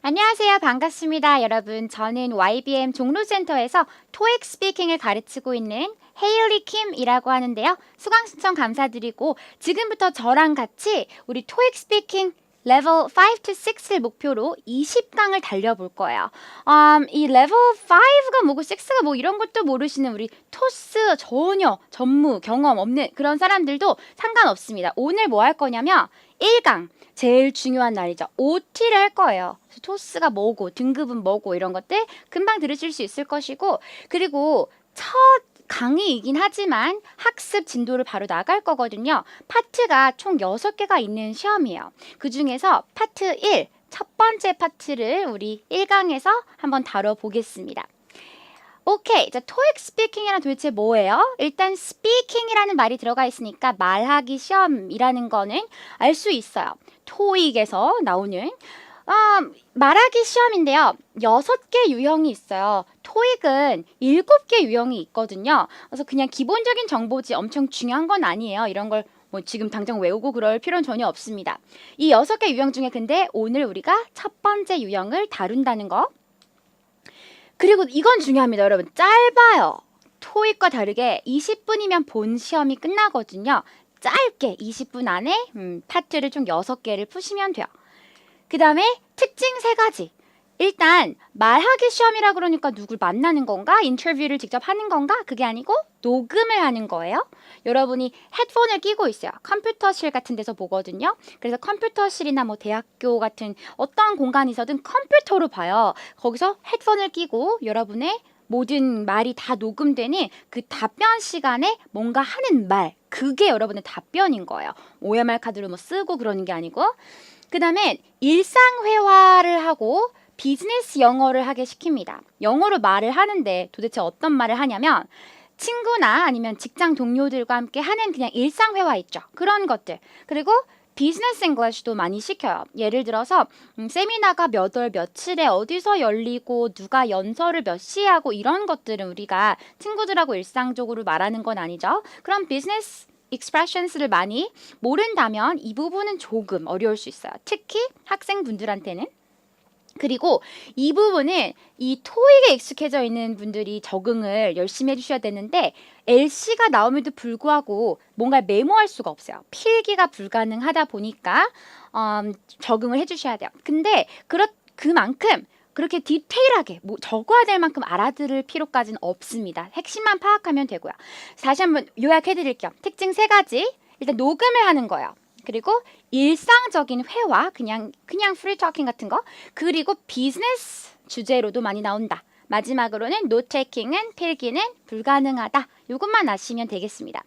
안녕하세요. 반갑습니다. 여러분, 저는 YBM 종로센터에서 토익 스피킹을 가르치고 있는 헤일리 킴이라고 하는데요. 수강 신청 감사드리고 지금부터 저랑 같이 우리 토익 스피킹 레벨 5 to 6를 목표로 20강을 달려볼 거예요. 이 레벨 5가 뭐고 6가 뭐 이런 것도 모르시는 우리 토스 전혀 전무 경험 없는 그런 사람들도 상관없습니다. 오늘 뭐 할 거냐면 1강 제일 중요한 날이죠. OT를 할 거예요. 그래서 토스가 뭐고 등급은 뭐고 이런 것들 금방 들으실 수 있을 것이고, 그리고 첫 강의이긴 하지만 학습 진도를 바로 나갈 거거든요. 파트가 총 6개가 있는 시험이에요. 그 중에서 파트 1, 첫 번째 파트를 우리 1강에서 한번 다뤄보겠습니다. 오케이. 자, 토익 스피킹이란 도대체 뭐예요? 일단 스피킹이라는 말이 들어가 있으니까 말하기 시험이라는 거는 알 수 있어요. 토익에서 나오는 말하기 시험인데요. 6개 유형이 있어요. 토익은 7개 유형이 있거든요. 그래서 그냥 기본적인 정보지 엄청 중요한 건 아니에요. 이런 걸 뭐 지금 당장 외우고 그럴 필요는 전혀 없습니다. 이 6개 유형 중에 근데 오늘 우리가 첫 번째 유형을 다룬다는 거. 그리고 이건 중요합니다, 여러분. 짧아요. 토익과 다르게 20분이면 본 시험이 끝나거든요. 짧게 20분 안에 파트를 총 6개를 푸시면 돼요. 그 다음에 특징 3가지. 일단 말하기 시험이라 그러니까 누굴 만나는 건가? 인터뷰를 직접 하는 건가? 그게 아니고 녹음을 하는 거예요. 여러분이 헤드폰을 끼고 있어요. 컴퓨터실 같은 데서 보거든요. 그래서 컴퓨터실이나 뭐 대학교 같은 어떤 공간에서든 컴퓨터로 봐요. 거기서 헤드폰을 끼고 여러분의 모든 말이 다 녹음되는 그 답변 시간에 뭔가 하는 말, 그게 여러분의 답변인 거예요. OMR 카드를 뭐 쓰고 그러는 게 아니고. 그 다음에 일상회화를 하고 비즈니스 영어를 하게 시킵니다. 영어로 말을 하는데 도대체 어떤 말을 하냐면 친구나 아니면 직장 동료들과 함께 하는 그냥 일상회화 있죠. 그런 것들. 그리고 비즈니스 잉글리시도 많이 시켜요. 예를 들어서 세미나가 몇 월 며칠에 어디서 열리고 누가 연설을 몇 시에 하고 이런 것들은 우리가 친구들하고 일상적으로 말하는 건 아니죠. 그럼 비즈니스 expressions를 많이 모른다면 이 부분은 조금 어려울 수 있어요. 특히 학생분들한테는. 그리고 이 부분은 이 토익에 익숙해져 있는 분들이 적응을 열심히 해주셔야 되는데 LC가 나옴에도 불구하고 뭔가 메모할 수가 없어요. 필기가 불가능하다 보니까 적응을 해주셔야 돼요. 근데 그만큼 그렇게 디테일하게 뭐 적어야 될 만큼 알아들을 필요까지는 없습니다. 핵심만 파악하면 되고요. 다시 한번 요약해 드릴게요. 특징 3가지. 일단 녹음을 하는 거예요. 그리고 일상적인 회화, 그냥 프리 토킹 같은 거. 그리고 비즈니스 주제로도 많이 나온다. 마지막으로는 노트 테이킹은 필기는 불가능하다. 이것만 아시면 되겠습니다.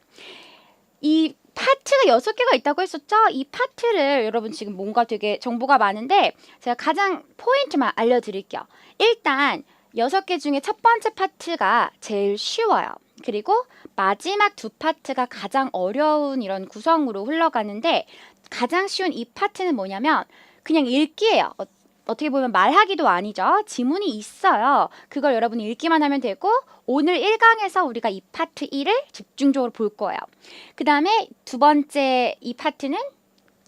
이 파트가 6개가 있다고 했었죠? 이 파트를 여러분 지금 뭔가 되게 정보가 많은데 제가 가장 포인트만 알려드릴게요. 일단 6개 중에 첫 번째 파트가 제일 쉬워요. 그리고 마지막 2파트가 가장 어려운 이런 구성으로 흘러가는데 가장 쉬운 이 파트는 뭐냐면 그냥 읽기예요. 어떻게 보면 말하기도 아니죠. 지문이 있어요. 그걸 여러분이 읽기만 하면 되고 오늘 1강에서 우리가 이 파트 1을 집중적으로 볼 거예요. 그 다음에 두 번째 이 파트는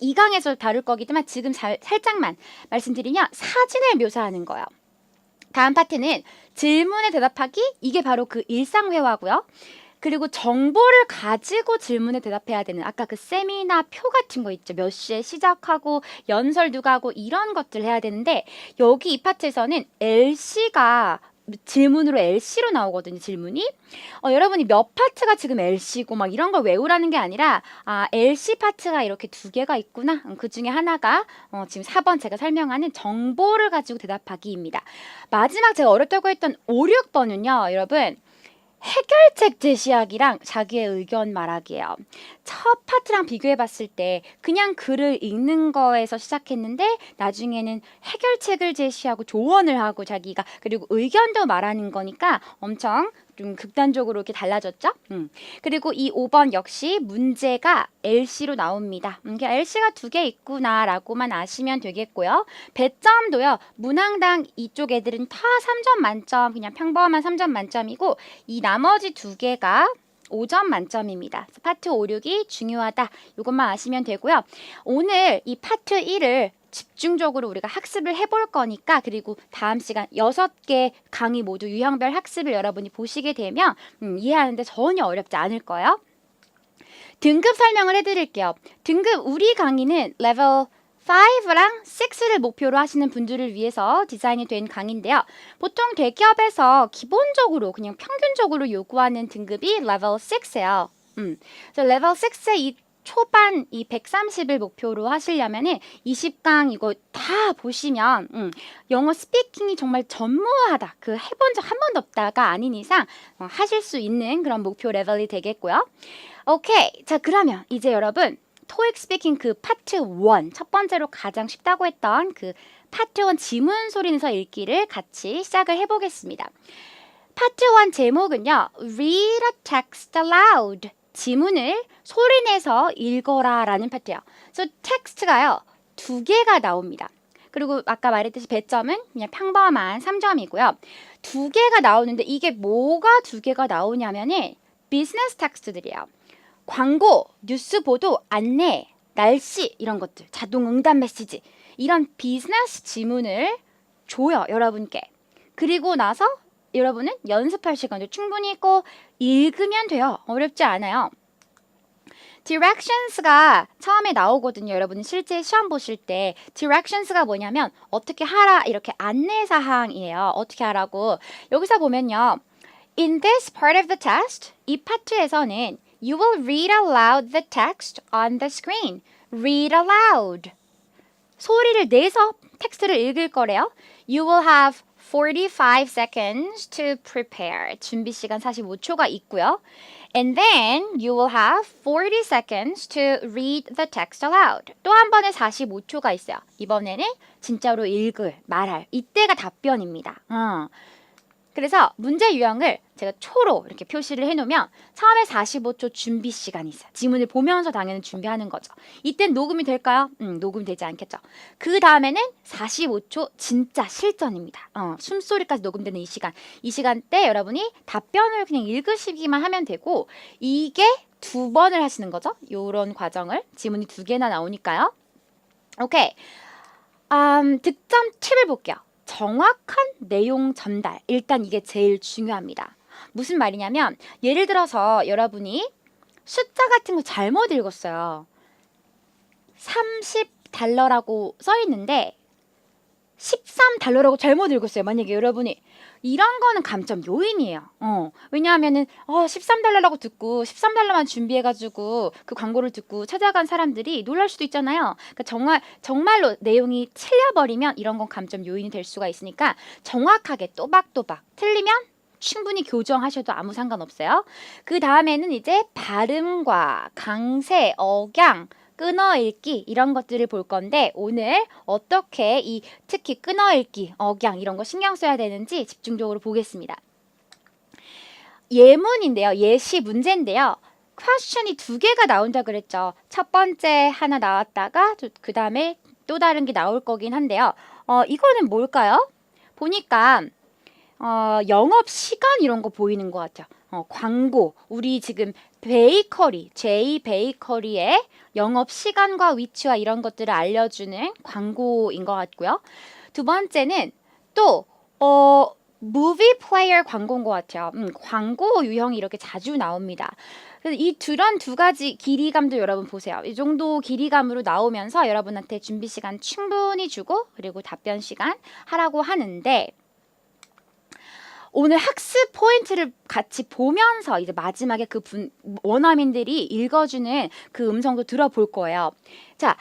2강에서 다룰 거기지만 지금 살짝만 말씀드리면 사진을 묘사하는 거예요. 다음 파트는 질문에 대답하기, 이게 바로 그 일상회화고요. 그리고 정보를 가지고 질문에 대답해야 되는 아까 그 세미나 표 같은 거 있죠. 몇 시에 시작하고 연설 누가 하고 이런 것들 해야 되는데 여기 이 파트에서는 LC가 질문으로 LC로 나오거든요. 질문이. 여러분이 몇 파트가 지금 LC고 막 이런 걸 외우라는 게 아니라 LC 파트가 이렇게 2개가 있구나. 그 중에 하나가 지금 4번 제가 설명하는 정보를 가지고 대답하기입니다. 마지막 제가 어렵다고 했던 5, 6번은요. 여러분 해결책 제시하기랑 자기의 의견 말하기예요. 첫 파트랑 비교해 봤을 때 그냥 글을 읽는 거에서 시작했는데 나중에는 해결책을 제시하고 조언을 하고 자기가 그리고 의견도 말하는 거니까 엄청 좀 극단적으로 이렇게 달라졌죠. 그리고 이 5번 역시 문제가 LC로 나옵니다. LC가 2개 있구나라고만 아시면 되겠고요. 배점도요. 문항당 이쪽 애들은 다 3점 만점, 그냥 평범한 3점 만점이고 이 나머지 2개가 5점 만점입니다. 파트 5, 6이 중요하다. 이것만 아시면 되고요. 오늘 이 파트 1을 집중적으로 우리가 학습을 해볼 거니까 그리고 다음 시간 6개 강의 모두 유형별 학습을 여러분이 보시게 되면 이해하는데 전혀 어렵지 않을 거예요. 등급 설명을 해드릴게요. 등급 우리 강의는 레벨 5랑 6를 목표로 하시는 분들을 위해서 디자인이 된 강의인데요. 보통 대기업에서 기본적으로 그냥 평균적으로 요구하는 등급이 레벨 6예요. 그래서 레벨 6의 이 초반 이 130을 목표로 하시려면은 20강 이거 다 보시면 영어 스피킹이 정말 전무하다. 그 해본 적 한 번도 없다가 아닌 이상 하실 수 있는 그런 목표 레벨이 되겠고요. 오케이. 자, 그러면 이제 여러분 토익 스피킹 그 파트 1 첫 번째로 가장 쉽다고 했던 그 파트 1 지문 소리내서 읽기를 같이 시작을 해보겠습니다. 파트 1 제목은요. Read a text aloud. 지문을 소리내서 읽어라 라는 파트예요. 그래서 텍스트가요. 2개가 나옵니다. 그리고 아까 말했듯이 배점은 그냥 평범한 3점이고요. 2개가 나오는데 이게 뭐가 2개가 나오냐면은 비즈니스 텍스트들이에요. 광고, 뉴스 보도, 안내, 날씨 이런 것들, 자동 응답 메시지 이런 비즈니스 지문을 줘요. 여러분께. 그리고 나서 여러분은 연습할 시간도 충분히 있고 읽으면 돼요. 어렵지 않아요. directions가 처음에 나오거든요. 여러분 실제 시험 보실 때 directions가 뭐냐면 어떻게 하라 이렇게 안내사항이에요. 어떻게 하라고. 여기서 보면요. In this part of the test, 이 파트에서는 You will read aloud the text on the screen. Read aloud. 소리를 내서 텍스트를 읽을 거래요. You will have 45 seconds to prepare. 준비 시간 45초가 있고요. And then you will have 40 seconds to read the text aloud. 또 한 번에 45초가 있어요. 이번에는 진짜로 읽을, 말할. 이때가 답변입니다. 그래서 문제 유형을 제가 초로 이렇게 표시를 해놓으면 처음에 45초 준비 시간이 있어요. 지문을 보면서 당연히 준비하는 거죠. 이땐 녹음이 될까요? 녹음이 되지 않겠죠. 그 다음에는 45초 진짜 실전입니다. 숨소리까지 녹음되는 이 시간. 이 시간 때 여러분이 답변을 그냥 읽으시기만 하면 되고 이게 2번을 하시는 거죠. 요런 과정을. 지문이 2개나 나오니까요. 오케이. 득점 팁을 볼게요. 정확한 내용 전달. 일단 이게 제일 중요합니다. 무슨 말이냐면 예를 들어서 여러분이 숫자 같은 거 잘못 읽었어요. 30달러라고 써 있는데 13달러라고 잘못 읽었어요. 만약에 여러분이 이런 거는 감점 요인이에요. 왜냐하면은 13달러라고 듣고 13달러만 준비해가지고 그 광고를 듣고 찾아간 사람들이 놀랄 수도 있잖아요. 그러니까 정말로 내용이 틀려버리면 이런 건 감점 요인이 될 수가 있으니까 정확하게 또박또박 틀리면 충분히 교정하셔도 아무 상관없어요. 그 다음에는 이제 발음과 강세, 억양, 끊어읽기 이런 것들을 볼 건데 오늘 어떻게 특히 끊어읽기, 억양 이런 거 신경 써야 되는지 집중적으로 보겠습니다. 예문인데요. 예시 문제인데요. 퀘스천이 2개가 나온다 그랬죠. 첫 번째 하나 나왔다가 그 다음에 또 다른 게 나올 거긴 한데요. 이거는 뭘까요? 보니까 영업 시간 이런 거 보이는 것 같아요. 광고, 우리 지금 베이커리, J 베이커리의 영업 시간과 위치와 이런 것들을 알려주는 광고인 것 같고요. 두 번째는 또 무비 플레이어 광고인 것 같아요. 광고 유형이 이렇게 자주 나옵니다. 그래서 이 두 가지 길이감도 여러분 보세요. 이 정도 길이감으로 나오면서 여러분한테 준비 시간 충분히 주고 그리고 답변 시간 하라고 하는데 오늘 학습 포인트를 같이 보면서 이제 마지막에 원어민들이 읽어주는 그 음성도 들어볼 거예요. 자,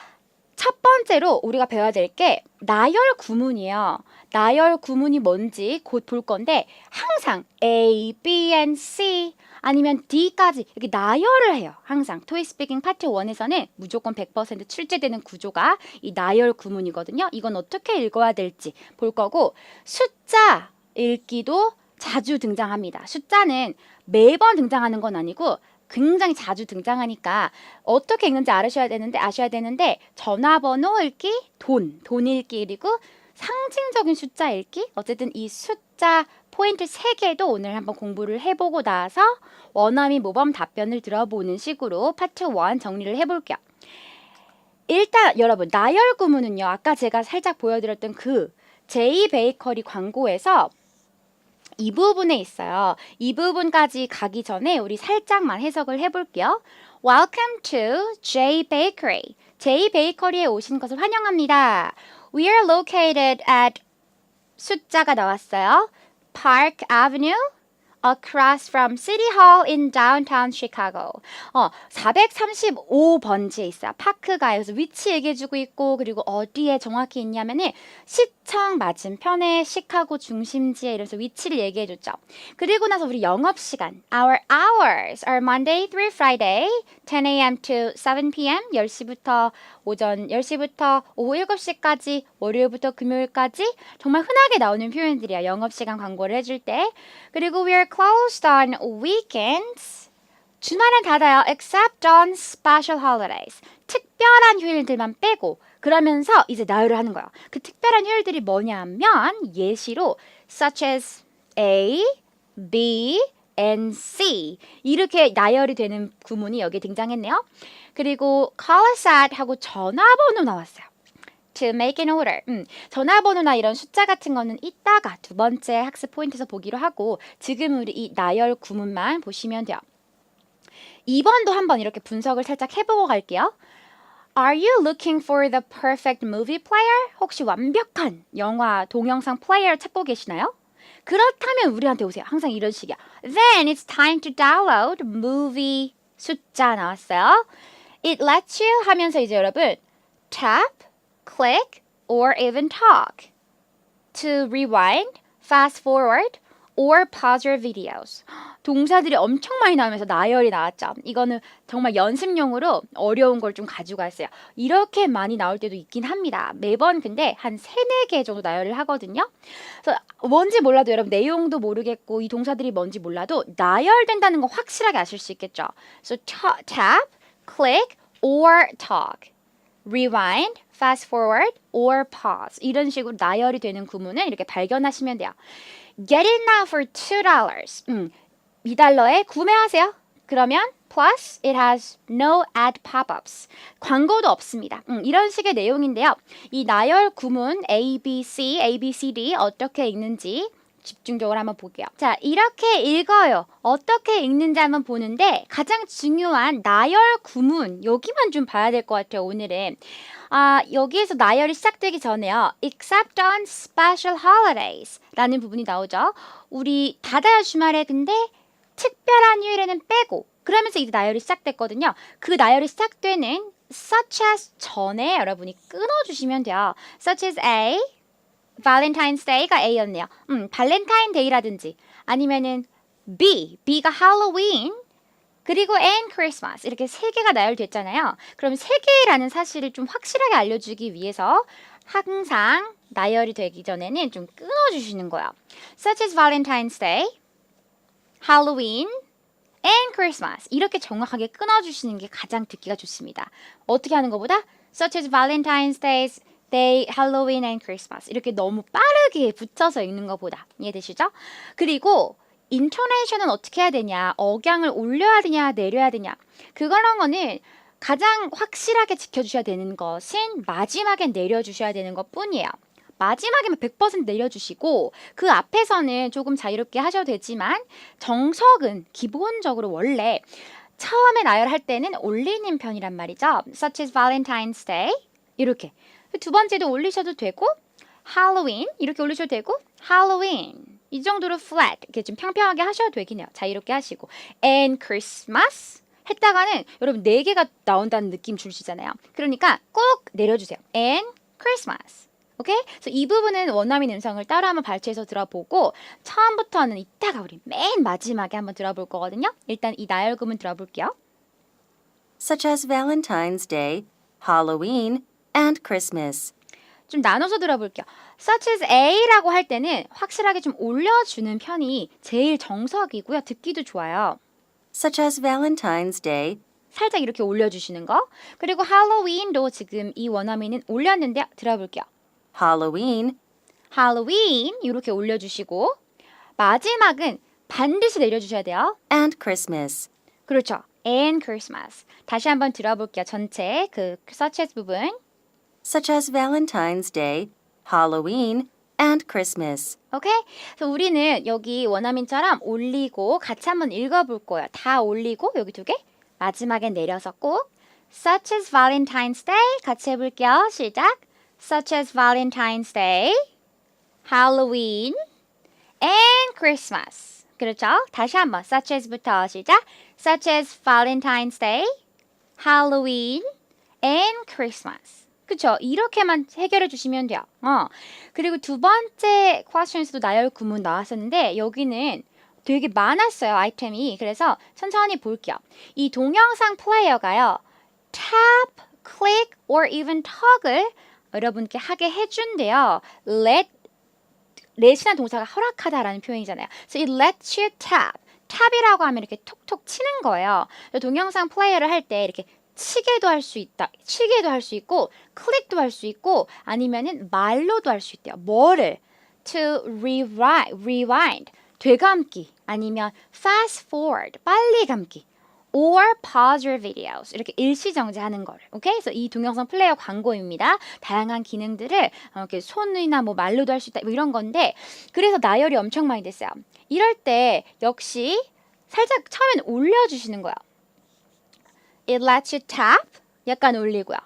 첫 번째로 우리가 배워야 될 게 나열 구문이에요. 나열 구문이 뭔지 곧 볼 건데 항상 A, B, and C 아니면 D까지 이렇게 나열을 해요. 항상 토익 스피킹 파트 1에서는 무조건 100% 출제되는 구조가 이 나열 구문이거든요. 이건 어떻게 읽어야 될지 볼 거고 숫자 읽기도 자주 등장합니다. 숫자는 매번 등장하는 건 아니고 굉장히 자주 등장하니까 어떻게 읽는지 아셔야 되는데 전화번호 읽기, 돈 읽기 그리고 상징적인 숫자 읽기 어쨌든 이 숫자 포인트 3개도 오늘 한번 공부를 해보고 나서 원어민 모범 답변을 들어보는 식으로 파트 1 정리를 해볼게요. 일단 여러분 나열 구문은요. 아까 제가 살짝 보여드렸던 그 제이 베이커리 광고에서 이 부분에 있어요. 이 부분까지 가기 전에 우리 살짝만 해석을 해볼게요. Welcome to J Bakery. J 베이커리에 오신 것을 환영합니다. We are located at 숫자가 나왔어요. Park Avenue across from City Hall in downtown Chicago. 435번지에 있어요. 파크가 여기서 위치 얘기해주고 있고 그리고 어디에 정확히 있냐면은 시청 맞은편에 시카고 중심지에 이러면서 위치를 얘기해줬죠. 그리고 나서 우리 영업시간 Our hours are Monday through Friday 10 a.m. to 7 p.m. 10시부터 오전 10시부터 오후 7시까지 월요일부터 금요일까지 정말 흔하게 나오는 표현들이야. 영업시간 광고를 해줄 때. 그리고 we are closed on weekends. 주말은 닫아요. Except on special holidays. 특별한 휴일들만 빼고 그러면서 이제 나열을 하는 거예요. 그 특별한 휴일들이 뭐냐면 예시로 such as A, B, and C 이렇게 나열이 되는 구문이 여기에 등장했네요. 그리고 call us at 하고 전화번호 나왔어요. To make an order. 전화번호나 이런 숫자 같은 거는 이따가 두 번째 학습 포인트에서 보기로 하고 지금 우리 이 나열 구문만 보시면 돼요. 2번도 한번 이렇게 분석을 살짝 해보고 갈게요. Are you looking for the perfect movie player? 혹시 완벽한 영화 동영상 플레이어를 찾고 계시나요? 그렇다면 우리한테 오세요. 항상 이런 식이야. Then it's time to download movie 숫자 나왔어요. It lets you 하면서 이제 여러분 tap, click, or even talk to rewind, fast forward, or pause your videos. 동사들이 엄청 많이 나오면서 나열이 나왔죠. 이거는 정말 연습용으로 어려운 걸 좀 가지고 왔어요. 이렇게 많이 나올 때도 있긴 합니다. 매번 근데 한 3, 4개 정도 나열을 하거든요. 그래서 뭔지 몰라도 여러분 내용도 모르겠고 이 동사들이 뭔지 몰라도 나열된다는 거 확실하게 아실 수 있겠죠. So tap, click, or talk. rewind, fast forward, or pause. 이런 식으로 나열이 되는 구문을 이렇게 발견하시면 돼요. Get it now for $2. $2에 구매하세요. 그러면 plus it has no ad pop-ups. 광고도 없습니다. 이런 식의 내용인데요. 이 나열 구문 A, B, C, A, B, C, D 어떻게 읽는지 집중적으로 한번 볼게요. 자, 이렇게 읽어요. 어떻게 읽는지 한번 보는데 가장 중요한 나열 구문 여기만 좀 봐야 될 것 같아요. 오늘은. 여기에서 나열이 시작되기 전에요. Except on special holidays 라는 부분이 나오죠. 우리 닫아요 주말에 근데 특별한 휴일에는 빼고 그러면서 이제 나열이 시작됐거든요. 그 나열이 시작되는 such as 전에 여러분이 끊어주시면 돼요. Such as A, Valentine's Day가 A였네요. 발렌타인 데이라든지 아니면은 B, B가 Halloween 그리고 and Christmas 이렇게 세 개가 나열됐잖아요. 그럼 세 개라는 사실을 좀 확실하게 알려주기 위해서 항상 나열이 되기 전에는 좀 끊어주시는 거예요. Such as Valentine's Day, Halloween, and Christmas 이렇게 정확하게 끊어주시는 게 가장 듣기가 좋습니다. 어떻게 하는 것보다 such as Valentine's Day, Halloween, and Christmas 이렇게 너무 빠르게 붙여서 읽는 것보다 이해되시죠? 그리고 인토네이션은 어떻게 해야 되냐? 억양을 올려야 되냐? 내려야 되냐? 그런 거는 가장 확실하게 지켜주셔야 되는 것은 마지막에 내려주셔야 되는 것뿐이에요. 마지막에만 100% 내려주시고 그 앞에서는 조금 자유롭게 하셔도 되지만 정석은 기본적으로 원래 처음에 나열할 때는 올리는 편이란 말이죠. Such as Valentine's Day 이렇게 두 번째도 올리셔도 되고 Halloween 이렇게 올리셔도 되고 Halloween 이 정도로 flat 이렇게 좀 평평하게 하셔도 되긴 해요. 자유롭게 하시고 and Christmas 했다가는 여러분 4개가 나온다는 느낌 주시잖아요. 그러니까 꼭 내려주세요. and Christmas 오케이? 그래서 이 부분은 원어민 음성을 따로 한번 발췌해서 들어보고 처음부터는 이따가 우리 맨 마지막에 한번 들어볼 거거든요. 일단 이 나열 구문 들어볼게요. Such as Valentine's Day, Halloween, and Christmas. 좀 나눠서 들어볼게요. Such as A라고 할 때는 확실하게 좀 올려주는 편이 제일 정석이고요. 듣기도 좋아요. Such as Valentine's Day, 살짝 이렇게 올려주시는 거. 그리고 Halloween도 지금 이 원어민은 올렸는데 들어볼게요. Halloween, Halloween 이렇게 올려주시고 마지막은 반드시 내려주셔야 돼요. and Christmas. 그렇죠. and Christmas. 다시 한번 들어볼게요. 전체 그 such as 부분. such as Valentine's Day, Halloween, and Christmas. 오케이? 그래서 우리는 여기 원어민처럼 올리고 같이 한번 읽어볼 거예요. 다 올리고 여기 두 개. 마지막에 내려서 꼭 such as Valentine's Day 같이 해볼게요. 시작. such as Valentine's Day, Halloween, and Christmas. 그렇죠? 다시 한번 such as부터 시작. such as Valentine's Day, Halloween, and Christmas. 그쵸? 이렇게만 해결해 주시면 돼요. 그리고 두 번째 question에서도 나열 구문 나왔었는데 여기는 되게 많았어요, 아이템이. 그래서 천천히 볼게요. 이 동영상 플레이어가요. tap, click, or even toggle 여러분께 하게 해준대요. let이라는 동사가 허락하다라는 표현이잖아요. So it lets you tap. 탑이라고 하면 이렇게 톡톡 치는 거예요. 동영상 플레이어를 할 때 이렇게 치게도 할 수 있다. 치게도 할 수 있고 클릭도 할 수 있고 아니면은 말로도 할 수 있대요. 뭐를? To rewind. 되감기 아니면 fast forward. 빨리 감기. or pause your videos. 이렇게 일시정지하는 거를. 오케이? 그래서 이 동영상 플레이어 광고입니다. 다양한 기능들을 이렇게 손이나 뭐 말로도 할 수 있다. 뭐 이런 건데 그래서 나열이 엄청 많이 됐어요. 이럴 때 역시 살짝 처음엔 올려주시는 거야. It lets you tap. 약간 올리고요.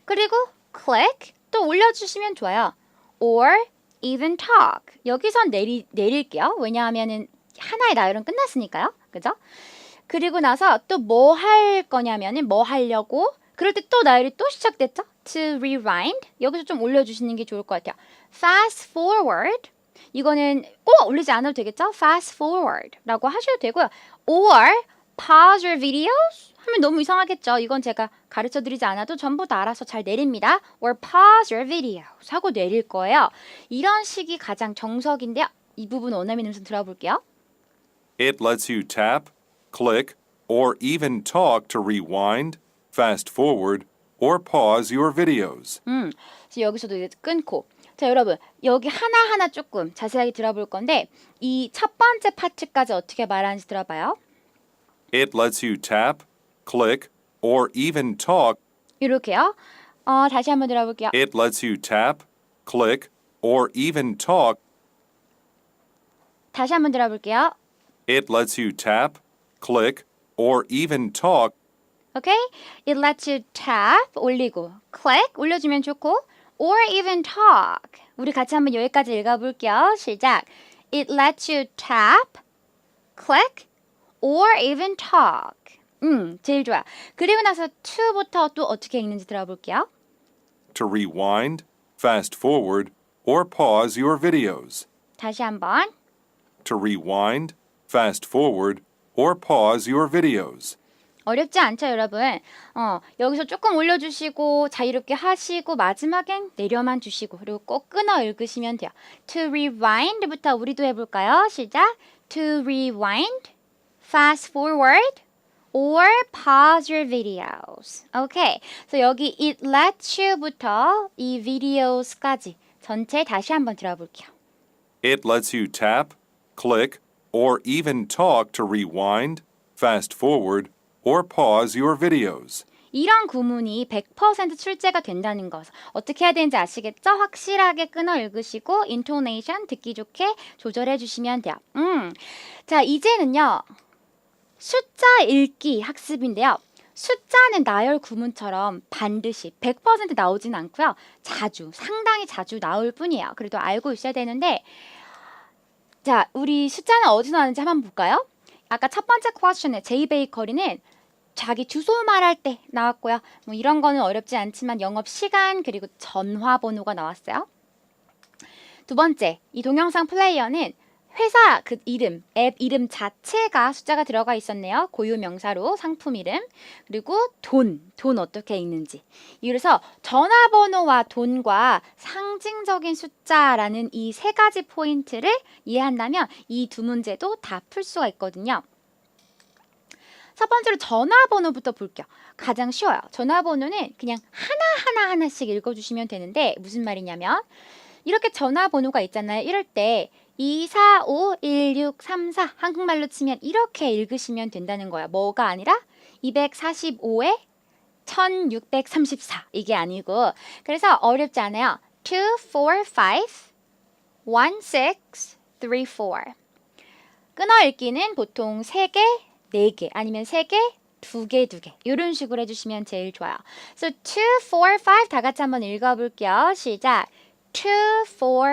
그리고 click. 또 올려주시면 좋아요. or even talk. 여기선 내릴게요. 왜냐하면은 하나의 나열은 끝났으니까요. 그죠? 그리고 나서 또 뭐 할 거냐면은 뭐 하려고 그럴 때 또 나열이 또 시작됐죠? To rewind 여기서 좀 올려주시는 게 좋을 것 같아요. Fast forward 이거는 꼭 올리지 않아도 되겠죠? Fast forward 라고 하셔도 되고요. Or pause your videos 하면 너무 이상하겠죠? 이건 제가 가르쳐 드리지 않아도 전부 다 알아서 잘 내립니다. Or pause your videos 하고 내릴 거예요. 이런 식이 가장 정석인데요. 이 부분 원어민 음성 들어볼게요. It lets you tap, click, or even talk to rewind, fast forward, or pause your videos. 그래서 여기서도 이제 끊고. 자, 여러분, 여기 하나하나 조금 자세하게 들어볼 건데 이 첫 번째 파트까지 어떻게 말하는지 들어봐요. It lets you tap, click, or even talk. 이렇게요. 다시 한번 들어볼게요. It lets you tap, click, or even talk. 다시 한번 들어볼게요. It lets you tap, click, or even talk. 오케이? It lets you tap 올리고 click 올려주면 좋고 or even talk 우리 같이 한번 여기까지 읽어볼게요. 시작. It lets you tap, click, or even talk. 제일 좋아. 그리고 나서 to부터 또 어떻게 읽는지 들어볼게요. To rewind, fast forward, or pause your videos. 다시 한번. To rewind, fast forward, or pause your videos. 어렵지 않죠, 여러분? 여기서 조금 올려주시고 자유롭게 하시고 마지막엔 내려만 주시고 그리고 꼭 끊어 읽으시면 돼요. To rewind부터 우리도 해볼까요? 시작. To rewind, fast forward, or pause your videos. 오케이. 그래서 여기 it lets you부터 이 videos까지 전체 다시 한번 들어볼게요. It lets you tap, click, or even talk to rewind, fast forward, or pause your videos. 이런 구문이 100% 출제가 된다는 것. 어떻게 해야 되는지 아시겠죠? 확실하게 끊어 읽으시고 intonation 듣기 좋게 조절해 주시면 돼요. 자, 이제는요. 숫자 읽기 학습인데요. 숫자는 나열 구문처럼 반드시 100% 나오진 않고요. 상당히 자주 나올 뿐이에요. 그래도 알고 있어야 되는데 자, 우리 숫자는 어디서 나오는지 한번 볼까요? 아까 첫 번째 퀘스천에 제이 베이커리는 자기 주소 말할 때 나왔고요. 뭐 이런 거는 어렵지 않지만 영업 시간 그리고 전화번호가 나왔어요. 두 번째, 이 동영상 플레이어는 회사 그 이름, 앱 이름 자체가 숫자가 들어가 있었네요. 고유 명사로 상품 이름 그리고 돈 어떻게 읽는지. 그래서 전화번호와 돈과 상징적인 숫자라는 이 세 가지 포인트를 이해한다면 이 두 문제도 다 풀 수가 있거든요. 첫 번째로 전화번호부터 볼게요. 가장 쉬워요. 전화번호는 그냥 하나씩 읽어주시면 되는데 무슨 말이냐면 이렇게 전화번호가 있잖아요. 이럴 때 2451634 한국말로 치면 이렇게 읽으시면 된다는 거야. 뭐가 아니라 245에 1634 이게 아니고 그래서 어렵지 않아요. 2, 4, 5, 1, 6, 3, 4 끊어 읽기는 보통 3개, 4개 아니면 3개, 2개, 2개 이런 식으로 해주시면 제일 좋아요. So 2, 4, 5 다 같이 한번 읽어볼게요. 시작 2, 4, 5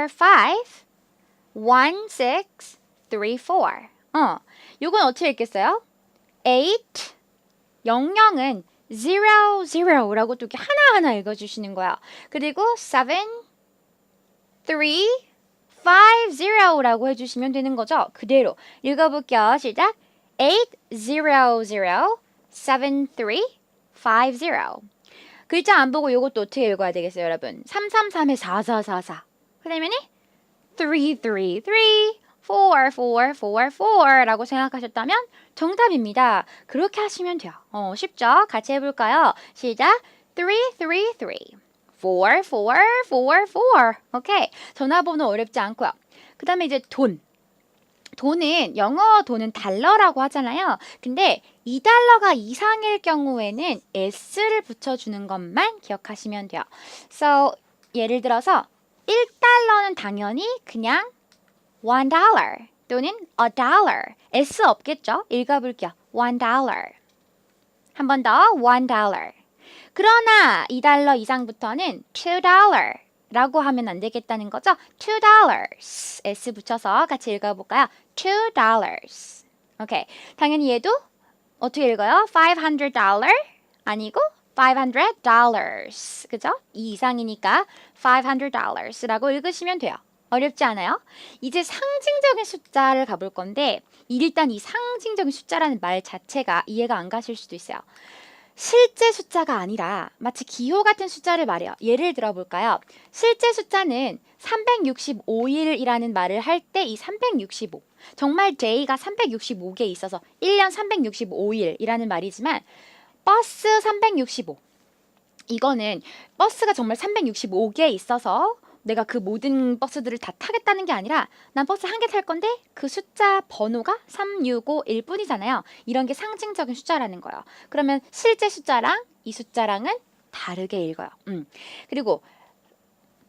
1, 6, 3, 4 요건 어떻게 읽겠어요? 8 00은 0, 0라고 또 이렇게 하나하나 읽어주시는 거예요. 그리고 7, 3, 5, 0라고 해주시면 되는 거죠. 그대로 읽어볼게요. 시작 8, 0, 0, 7, 3, 5, 0 글자 안 보고 요것도 어떻게 읽어야 되겠어요, 여러분? 333에 4444 그러면은 333 44444라고 생각하셨다면 정답입니다. 그렇게 하시면 돼요. 쉽죠? 같이 해볼까요? 시작 333 4444 오케이. 전화번호 어렵지 않고요. 그 다음에 이제 돈은 영어 돈은 달러라고 하잖아요. 근데 2달러가 이상일 경우에는 S를 붙여주는 것만 기억하시면 돼요. So 예를 들어서 1달러는 당연히 그냥 $1 또는 $1 S 없겠죠? 읽어볼게요. $1 한 번 더 $1 그러나 2달러 이상부터는 $2 라고 하면 안 되겠다는 거죠. $2 S 붙여서 같이 읽어볼까요? $2 오케이. 당연히 얘도 어떻게 읽어요? $500 아니고 $500 그죠? 이 이상이니까 $500라고 읽으시면 돼요. 어렵지 않아요? 이제 상징적인 숫자를 가볼 건데 일단 이 상징적인 숫자라는 말 자체가 이해가 안 가실 수도 있어요. 실제 숫자가 아니라 마치 기호 같은 숫자를 말해요. 예를 들어볼까요? 실제 숫자는 365일이라는 말을 할 때 이 365 정말 day가 365개 있어서 1년 365일이라는 말이지만 버스 365 이거는 버스가 정말 365개 있어서 내가 그 모든 버스들을 다 타겠다는 게 아니라 난 버스 한 개 탈 건데 그 숫자 번호가 365일 뿐이잖아요. 이런 게 상징적인 숫자라는 거예요. 그러면 실제 숫자랑 이 숫자랑은 다르게 읽어요. 그리고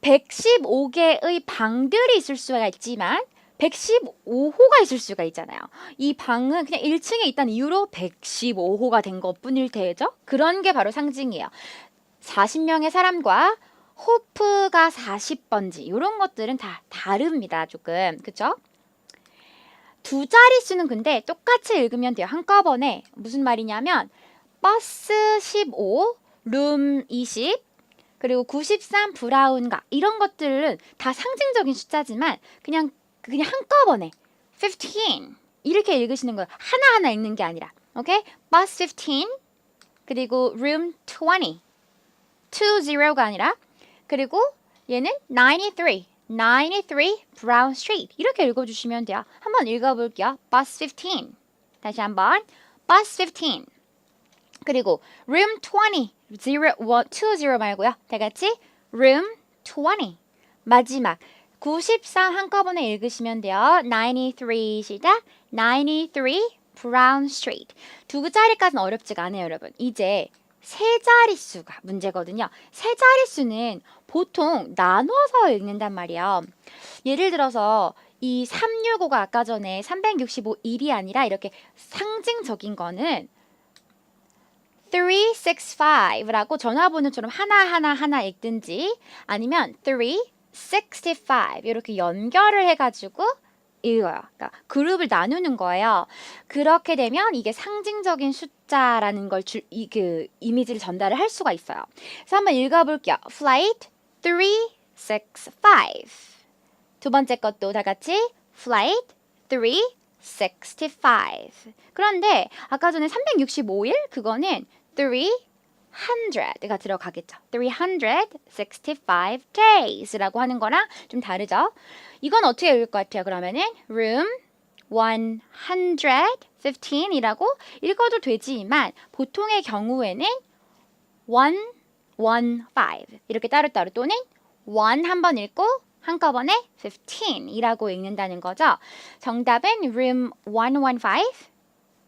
115개의 방들이 있을 수가 있지만 115호가 있을 수가 있잖아요. 이 방은 그냥 1층에 있다는 이유로 115호가 된 것뿐일 테죠. 그런 게 바로 상징이에요. 40명의 사람과 호프가 40번지 이런 것들은 다 다릅니다. 조금 그쵸? 두 자릿수는 근데 똑같이 읽으면 돼요. 한꺼번에 무슨 말이냐면 버스 15, 룸 20, 그리고 93 브라운가 이런 것들은 다 상징적인 숫자지만 그냥 한꺼번에 15 이렇게 읽으시는 거예요. 하나하나 읽는 게 아니라 오케이? 버스 15 그리고 룸 20 20가 아니라 그리고 얘는 93 Brown Street 이렇게 읽어주시면 돼요. 한번 읽어볼게요. Bus 15 다시 한번 Bus 15 그리고 Room 20 20 말고요. 다 같이 Room 20 마지막 93 한꺼번에 읽으시면 돼요. 93 시작 93 Brown Street 두 자리까지는 어렵지가 않아요, 여러분. 이제 세 자릿수가 문제거든요. 세 자릿수는 보통 나눠서 읽는단 말이에요. 예를 들어서 이 365가 아까 전에 365일이 아니라 이렇게 상징적인 거는 365라고 전화번호처럼 하나 읽든지 아니면 365 이렇게 연결을 해가지고 읽어요. 그러니까 그룹을 나누는 거예요. 그렇게 되면 이게 상징적인 숫자라는 걸 이미지를 전달을 할 수가 있어요. 그래서 한번 읽어볼게요. Flight 365 두 번째 것도 다 같이 Flight 365 그런데 아까 전에 365일 그거는 300가 들어가겠죠. 365 days라고 하는 거랑 좀 다르죠. 이건 어떻게 읽을 것 같아요? 그러면은 room 115이라고 읽어도 되지만 보통의 경우에는 115 이렇게 따로따로 또는 1 한 번 읽고 한꺼번에 15이라고 읽는다는 거죠. 정답은 room 115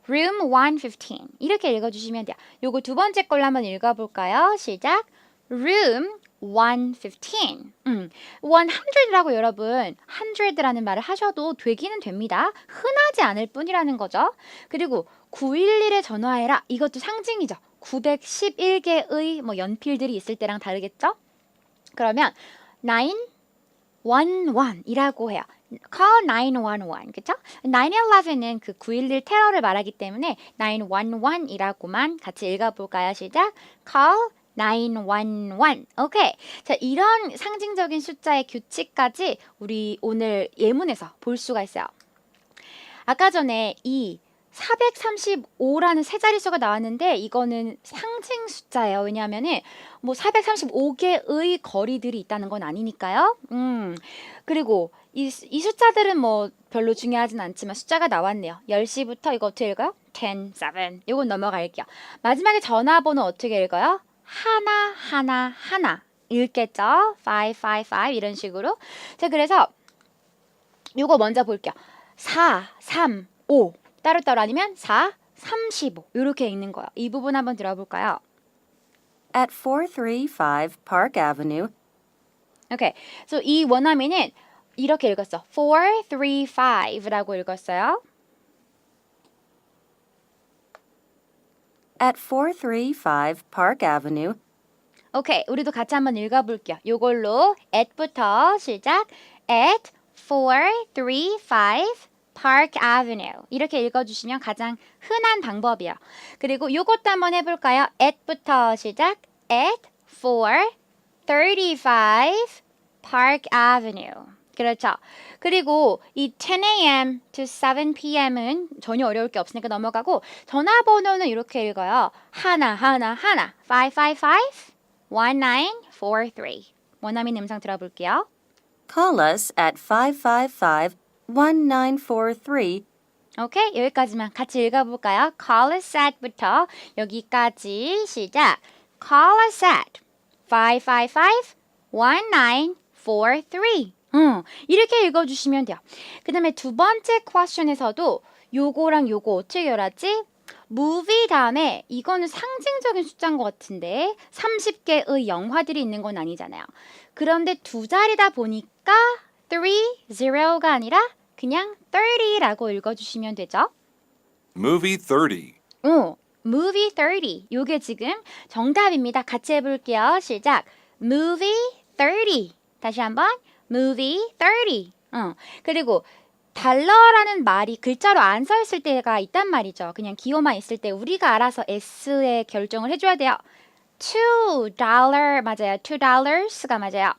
room 115 이렇게 읽어주시면 돼요. 요거 두 번째 걸로 한번 읽어볼까요? 시작. room 115. 100라고 여러분 100라는 말을 하셔도 되기는 됩니다. 흔하지 않을 뿐이라는 거죠. 그리고 911에 전화해라. 이것도 상징이죠. 911개의 뭐 연필들이 있을 때랑 다르겠죠? 그러면 911이라고 해요. Call 911. 그쵸? 9/11은 그 9.11 테러를 말하기 때문에 911이라고만 같이 읽어볼까요? 시작. Call 911. 오케이. 자, 이런 상징적인 숫자의 규칙까지 우리 오늘 예문에서 볼 수가 있어요. 아까 전에 이 435라는 세 자릿수가 나왔는데 이거는 상징 숫자예요. 왜냐하면은 뭐 435개의 거리들이 있다는 건 아니니까요. 그리고 이 숫자들은 뭐 별로 중요하진 않지만 숫자가 나왔네요. 10시부터 이거 어떻게 읽어요? 10, 7. 이건 넘어갈게요. 마지막에 전화번호 어떻게 읽어요? 하나 읽겠죠? 555 이런 식으로. 자, 그래서 요거 먼저 볼게요. 4, 3, 5 따로따로 아니면 4, 35 이렇게 읽는 거예요. 이 부분 한번 들어볼까요? At 435 Park Avenue, 오케이. So 이 원어민은 이렇게 읽었어. 435라고 읽었어요. at 435 Park Avenue, 오케이. 우리도 같이 한번 읽어볼게요. 요걸로 at부터 시작. at 435 Park Avenue 이렇게 읽어주시면 가장 흔한 방법이에요. 그리고 요것도 한번 해볼까요? at부터 시작. at 435 Park Avenue. 그렇죠. 그리고 이 10 a.m. to 7 p.m.은 전혀 어려울 게 없으니까 넘어가고 전화번호는 이렇게 읽어요. 하나 555 1943. 원어민 음성 들어볼게요. call us at 555-1943 오케이, 여기까지만 같이 읽어볼까요? Call us at부터 여기까지 시작. Call us at 555-1943. 이렇게 읽어주시면 돼요. 그 다음에 두 번째 question에서도 요거랑 요거 어떻게 열었지? movie 다음에 이거는 상징적인 숫자인 것 같은데 30개의 영화들이 있는 건 아니잖아요. 그런데 두 자리다 보니까 30가 아니라 그냥 30라고 읽어주시면 되죠. Movie 30. movie 30. 요게 지금 정답입니다. 같이 해볼게요. 시작. movie 30. 다시 한번 movie 30. 그리고 달러라는 말이 글자로 안 서 있을 때가 있단 말이죠. 그냥 기호만 있을 때 우리가 알아서 S에 결정을 해줘야 돼요. $2 맞아요. $2가 맞아요.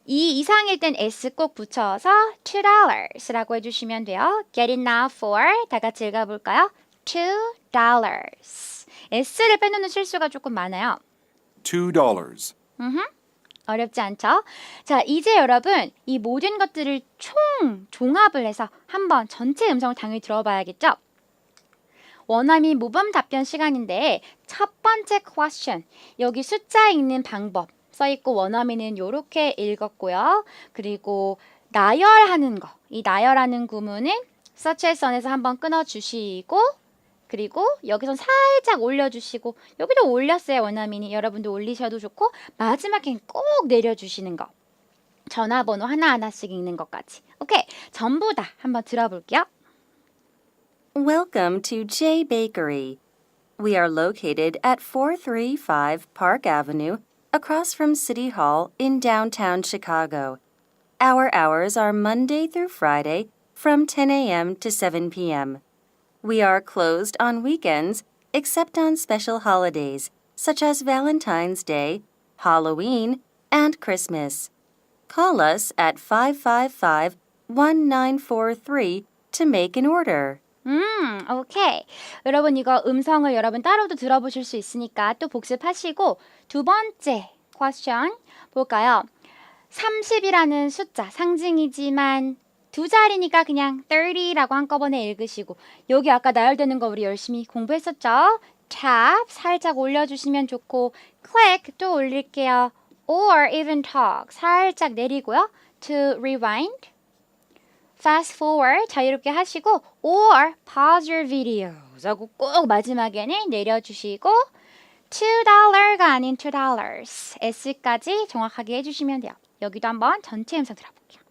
이 이상일 땐 S 꼭 붙여서 $2라고 해주시면 돼요. Get it now for 다 같이 읽어볼까요? $2. S를 빼놓는 실수가 조금 많아요. $2. 어렵지 않죠? 자, 이제 여러분 이 모든 것들을 종합을 해서 한번 전체 음성을 당연히 들어봐야겠죠? 원어민 모범 답변 시간인데 첫 번째 question 여기 숫자 읽는 방법 써있고 원어민은 이렇게 읽었고요. 그리고 나열하는 거, 이 나열하는 구문은 such as on에서 한번 끊어주시고 그리고 여기선 살짝 올려주시고 여기도 올렸어요. 원어민이 여러분도 올리셔도 좋고 마지막엔 꼭 내려주시는 거. 전화번호 하나하나씩 읽는 것까지. 오케이, 전부 다 한번 들어볼게요. Welcome to J Bakery. We are located at 435 Park Avenue, across from City Hall in downtown Chicago. Our hours are Monday through Friday from 10 a.m. to 7 p.m. We are closed on weekends except on special holidays such as Valentine's Day, Halloween, and Christmas. Call us at 555-1943 to make an order. 오케이. 여러분 이거 음성을 여러분 따로도 들어보실 수 있으니까 또 복습하시고 두 번째 question 볼까요? 30이라는 숫자 상징이지만 두 자리니까 그냥 30라고 한꺼번에 읽으시고 여기 아까 나열되는 거 우리 열심히 공부했었죠? tap 살짝 올려주시면 좋고 click 또 올릴게요. or even talk 살짝 내리고요. to rewind fast forward 자유롭게 하시고 or pause your videos 하고 꼭 마지막에는 내려주시고 $2가 아닌 $2 S까지 정확하게 해주시면 돼요. 여기도 한번 전체 음성 들어볼게요.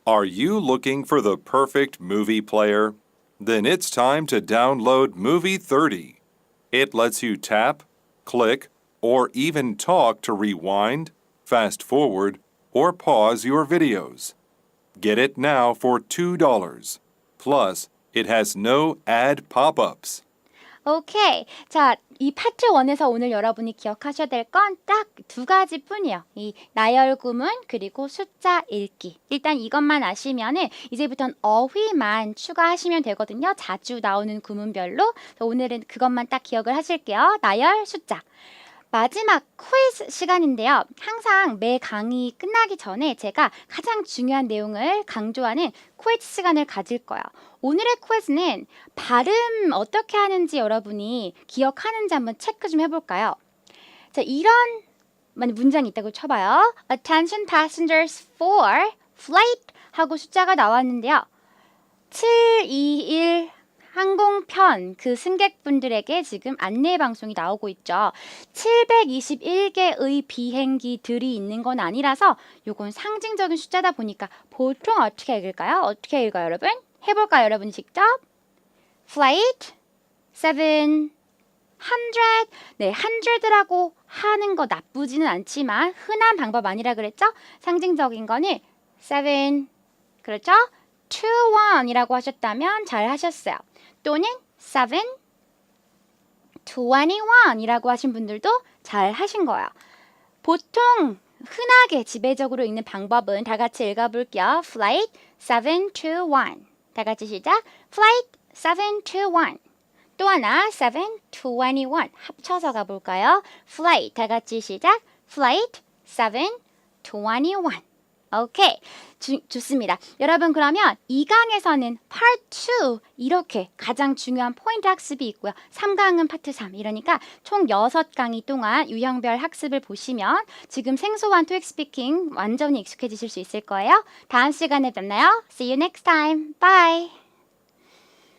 Are you looking for the perfect movie player? Then it's time to download Movie 30. It lets you tap, click, or even talk to rewind, fast forward, or pause your videos. Get it now for $2. Plus, it has no ad pop-ups. 오케이. 자, 이 파트 1에서 오늘 여러분이 기억하셔야 될 건 딱 두 가지 뿐이에요. 이 나열 구문 그리고 숫자 읽기. 일단 이것만 아시면은 이제부터는 어휘만 추가하시면 되거든요. 자주 나오는 구문별로. 오늘은 그것만 딱 기억을 하실게요. 나열, 숫자. 마지막 퀴즈 시간인데요. 항상 매 강의 끝나기 전에 제가 가장 중요한 내용을 강조하는 퀴즈 시간을 가질 거예요. 오늘의 퀴즈는 발음 어떻게 하는지 여러분이 기억하는지 한번 체크 좀 해볼까요? 자, 이런 문장이 있다고 쳐봐요. Attention passengers for flight 하고 숫자가 나왔는데요. 721 항공편 그 승객분들에게 지금 안내 방송이 나오고 있죠. 721개의 비행기들이 있는 건 아니라서 요건 상징적인 숫자다 보니까 보통 어떻게 읽을까요? 어떻게 읽어요, 여러분? 해볼까요, 여러분 직접? Flight 700 네, 100라고 하는 거 나쁘지는 않지만 흔한 방법 아니라 그랬죠? 상징적인 거는 7 그렇죠? 21이라고 하셨다면 잘 하셨어요. 또는 7, 21이라고 하신 분들도 잘 하신 거예요. 보통 흔하게 지배적으로 읽는 방법은 다 같이 읽어볼게요. Flight 721. 다 같이 시작. Flight 721. 또 하나 721. 합쳐서 가볼까요? Flight 다 같이 시작. Flight 721. 오케이. 좋습니다. 여러분 그러면 2강에서는 Part 2 이렇게 가장 중요한 포인트 학습이 있고요. 3강은 파트 3 이러니까 총 6강의 동안 유형별 학습을 보시면 지금 생소한 토익 스피킹 완전히 익숙해지실 수 있을 거예요. 다음 시간에 만나요. See you next time. Bye.